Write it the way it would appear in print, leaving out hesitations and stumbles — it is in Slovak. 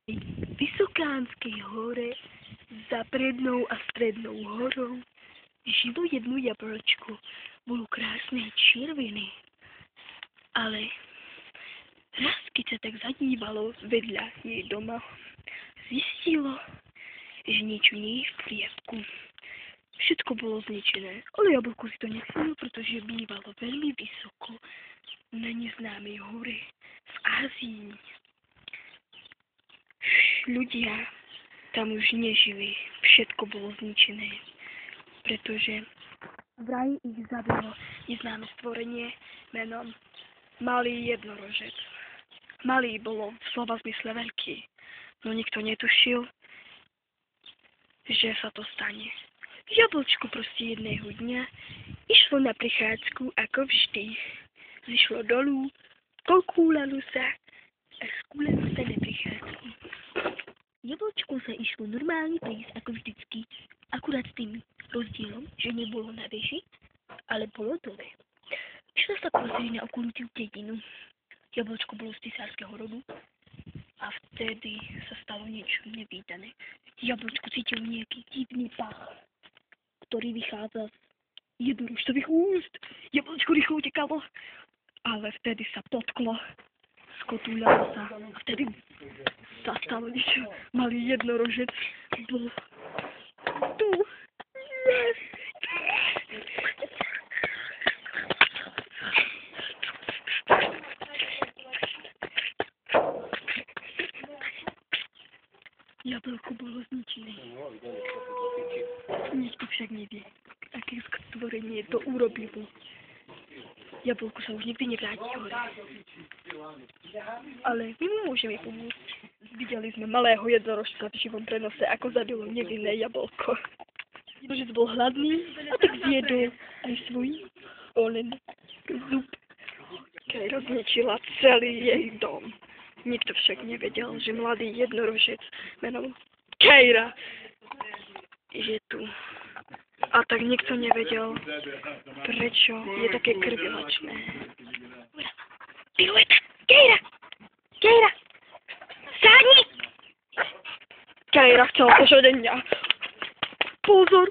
Vysokánskej hore za prednou a strednou horou žilo jedno jablčko. Bolo krásne červené, ale raz, keď sa tak zadívalo vedľa jej doma, zistilo, že niečo nie je v poriadku. Všetko bolo zničené, ale jablko si to nechcelo, pretože bývalo veľmi vysoko na neznámej hore v Ázii. Ľudia tam už nežili, všetko bolo zničené, pretože vraj ich zabilo neznáme stvorenie menom Malý jednorožec. Malý bolo v slova zmysle veľký, no nikto netušil, že sa to stane. Jablčko proste jedného dňa išlo na prichádzku ako vždy. Zišlo dolu, pokúlalo sa a skúlalo sa na prichádzku. Jablčko sa išlo normálne prejsť ako vždycky, akurát s tým rozdielom, že nebolo na veži, ale bolo dole. Išla sa pozrieť na okolitú dedinu. Jablčko bolo z cisárskeho rodu a vtedy sa stalo niečo nevídané. Jablčko cítil nejaký divný pach, ktorý vychádza z jednorožcových úst. Jablčko rýchlo utekalo, ale vtedy sa potklo, skotúľalo sa a vtedy sa stalo niečo. Malý jednorožec bol tu. Jablko bolo zničené. Nikto však nevie, aké stvorenie to urobilo. Jablko sa už nikdy nevráti hore. Ale my mu môžeme pomôcť. Videli sme malého jednorožca v živom prenose, ako zabilo nevinné jablko. Jednorožec bol hladný a tak zjedol aj svoj onen zub, keď rozničila celý jej dom. Nikto však nevedel, že mladý jednorožec menom Keira je tu. A tak nikto nevedel, prečo je také krvilačné. Pirueta! Keira! Keira! Sáhni! Keira chcela požiadať mňa. Pozor!